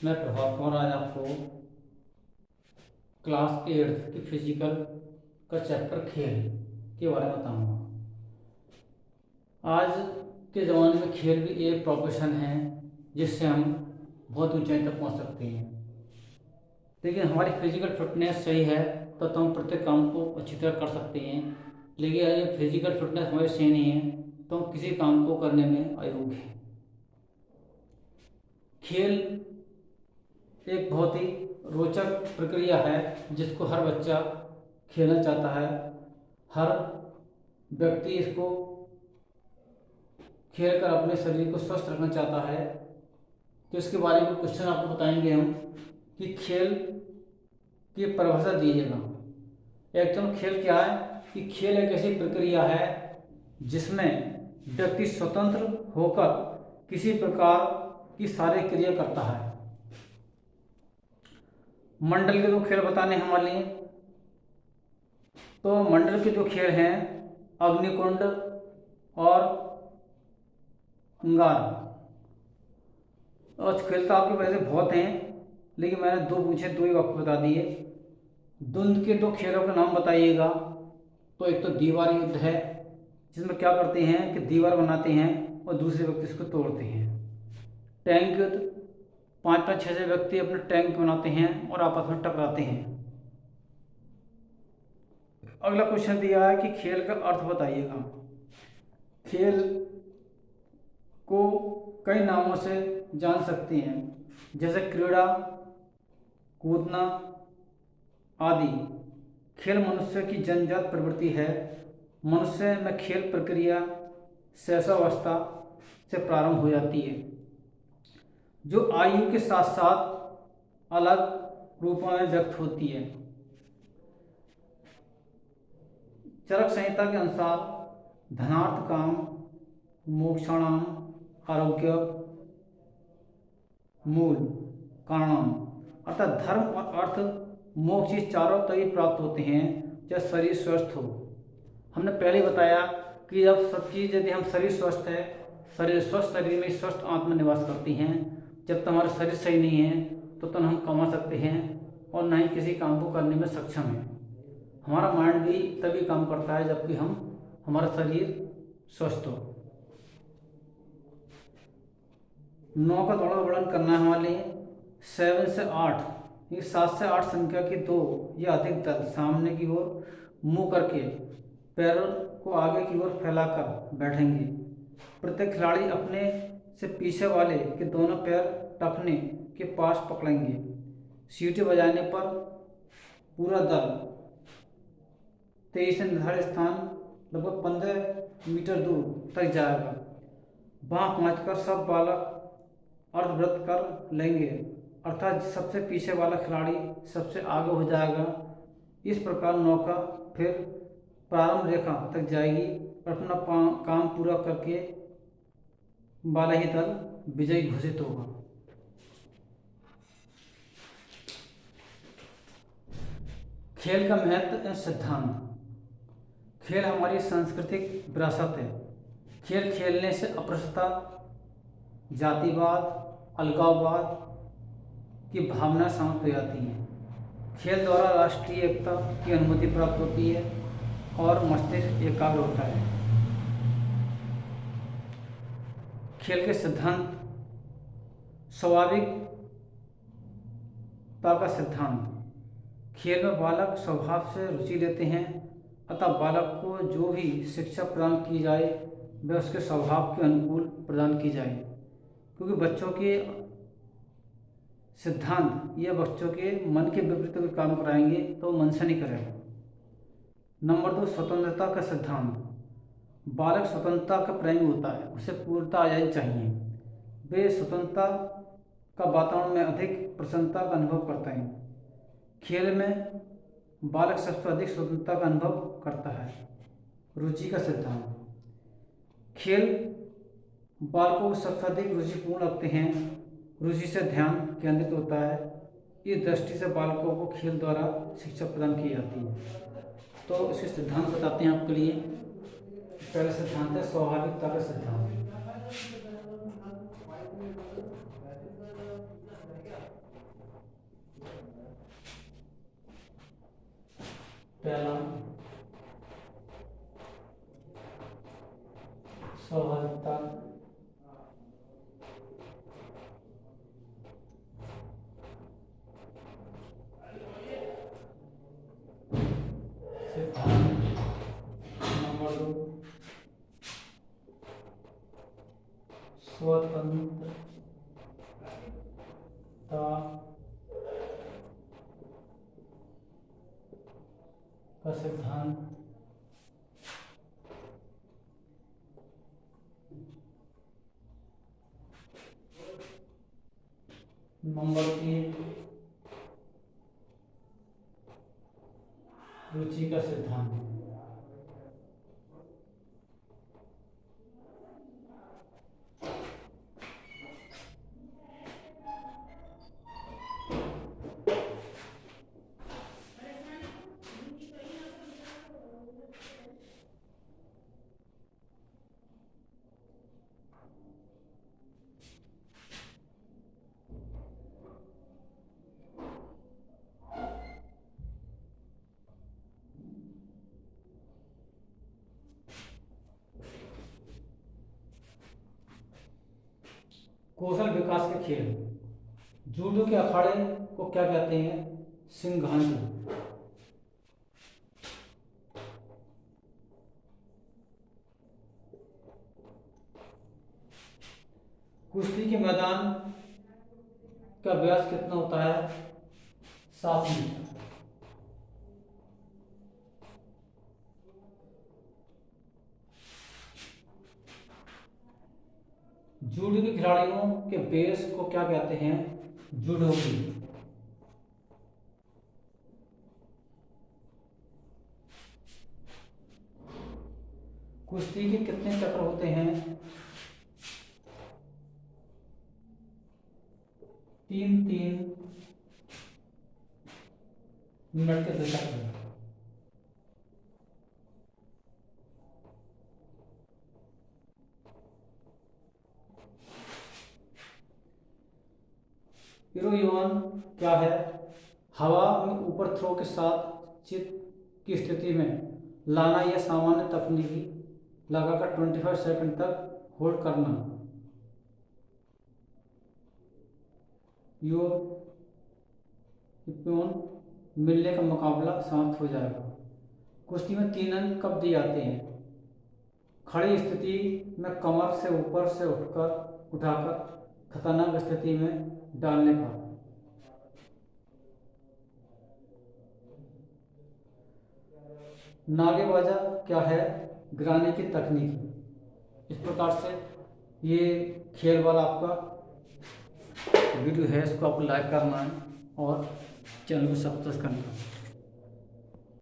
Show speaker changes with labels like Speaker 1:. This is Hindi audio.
Speaker 1: मैं प्रभात कुमार आज आपको क्लास 8 की फिजिकल का चैप्टर खेल के बारे में बताऊंगा। आज के ज़माने में खेल भी एक प्रोफेशन है जिससे हम बहुत ऊंचाई तक पहुंच सकते हैं। लेकिन हमारी फिजिकल फिटनेस सही है तो हम प्रत्येक काम को अच्छी तरह कर सकते हैं। लेकिन अगर ये फिजिकल फिटनेस हमारी सही नहीं है तो हम किसी काम को करने में अयोग्य हैं। खेल एक बहुत ही रोचक प्रक्रिया है जिसको हर बच्चा खेलना चाहता है। हर व्यक्ति इसको खेल कर अपने शरीर को स्वस्थ रखना चाहता है। तो इसके बारे में क्वेश्चन आपको बताएंगे हम कि खेल की परिभाषा दीजिएगा। एक्चुअल खेल क्या है कि खेल एक ऐसी प्रक्रिया है जिसमें व्यक्ति स्वतंत्र होकर किसी प्रकार की शारीरिक क्रिया करता है। मंडल के दो खेल बताने हमारे लिए, तो मंडल के जो खेल हैं अग्निकुंड और अंगार। और खेल तो आपके वैसे बहुत हैं लेकिन मैंने दो पूछे, दो ही आपको बता दिए। द्वंद्व के दो खेलों का नाम बताइएगा। तो एक तो दीवार युद्ध है जिसमें क्या करते हैं कि दीवार बनाते हैं और दूसरे व्यक्ति इसको तोड़ते हैं। टैंक युद्ध, 5-5, 6 व्यक्ति अपने टैंक बनाते हैं और आपस में टकराते हैं। अगला क्वेश्चन दिया है कि खेल का अर्थ बताइएगा। खेल को कई नामों से जान सकते हैं जैसे क्रीड़ा, कूदना आदि। खेल मनुष्य की जन्मजात प्रवृत्ति है। मनुष्य में खेल प्रक्रिया शैशवावस्था से प्रारंभ हो जाती है जो आयु के साथ साथ अलग रूपों में व्यक्त होती है। चरक संहिता के अनुसार धनार्थ काम मोक्षाणाम आरोग्य मूल कारणम, अर्थात धर्म और अर्थ मोक्ष, ये चारों तभी प्राप्त होते हैं जब शरीर स्वस्थ हो। हमने पहले बताया कि जब सब चीज़, यदि हम शरीर स्वस्थ है, शरीर स्वस्थ, शरीर में स्वस्थ आत्मा निवास करती हैं। जब तक हमारा शरीर सही नहीं है तो हम कमा सकते हैं और ना ही किसी काम को करने में सक्षम हैं। हमारा माइंड भी तभी काम करता है जबकि हमारा शरीर स्वस्थ हो। 9 का थोड़ा वर्णन करना है हमारे लिए। 7 से 8, ये 7 से 8 संख्या की दो या अधिक दल सामने की ओर मुंह करके पैरों को आगे की ओर फैलाकर बैठेंगे। प्रत्येक खिलाड़ी अपने से पीछे वाले के दोनों पैर टखने के पास पकड़ेंगे। सीटी बजाने पर पूरा दल 23 से निर्धारित स्थान लगभग 15 मीटर दूर तक जाएगा। वहाँ पहुँचकर सब बालक अर्धवृत्त कर लेंगे, अर्थात सबसे पीछे वाला खिलाड़ी सबसे आगे हो जाएगा। इस प्रकार नौका फिर प्रारंभ रेखा तक जाएगी और अपना काम पूरा करके वाला ही दल विजयी घोषित होगा। खेल का महत्व एवं सिद्धांत। खेल हमारी सांस्कृतिक विरासत है। खेल खेलने से अपृष्टता, जातिवाद, अलगाववाद की भावना शांत हो जाती हैं। खेल द्वारा राष्ट्रीय एकता की अनुमति प्राप्त होती है और मस्तिष्क एकाग्र होता है। खेल के सिद्धांत। स्वाभाविकता का सिद्धांत। खेल में बालक स्वभाव से रुचि लेते हैं, अतः बालक को जो भी शिक्षा प्रदान की जाए वह उसके स्वभाव के अनुकूल प्रदान की जाए, क्योंकि बच्चों के सिद्धांत या बच्चों के मन के विपरीत कोई काम कराएंगे तो मन से नहीं करेगा। नंबर 2, स्वतंत्रता का सिद्धांत। बालक स्वतंत्रता का प्रेमी होता है, उसे पूर्णता आ जानी चाहिए। वे स्वतंत्रता का वातावरण में अधिक प्रसन्नता का अनुभव करते हैं। खेल में बालक सबसे अधिक स्वतंत्रता का अनुभव करता है। रुचि का सिद्धांत। खेल बालकों को सबसे अधिक रुचिपूर्ण लगते हैं। रुचि से ध्यान केंद्रित होता है। इस दृष्टि से बालकों को खेल द्वारा शिक्षा प्रदान की जाती है। तो इसके सिद्धांत बताते हैं आपके लिए। पहला सिद्धांत है स्वाभाविकता का सिद्धांत। पहला स्वाभाविकता सिद्धांत। नंबर 2 स्वतंत्रता का सिद्धांत। नंबर 3 रुचि का सिद्धांत। कौशल विकास के खेल। जूडो के अखाड़े को क्या कहते हैं? सिंघांचल। कुश्ती के मैदान का व्यास कितना होता है? 7 मीटर। जूडो के खिलाड़ियों के बेस को क्या कहते हैं? जुडोगी। कुश्ती के कितने चक्र होते हैं? 3-3 मिनट के 2 चक्र। इरोयोन क्या है? हवा में ऊपर थ्रो के साथ चित की स्थिति में लाना या सामान्य तकनीकी लगाकर 25 सेकंड तक होल्ड करना। यो मिलने का मुकाबला समाप्त हो जाएगा। कुश्ती में 3 अंक कब दिए जाते हैं? खड़ी स्थिति में कमर से ऊपर से उठाकर खतरनाक स्थिति में डालने पर। नागेबाजा क्या है? गिराने की तकनीक। इस प्रकार से ये खेल वाला आपका वीडियो है, इसको आपको लाइक करना है और चैनल को सब्सक्राइब करना है।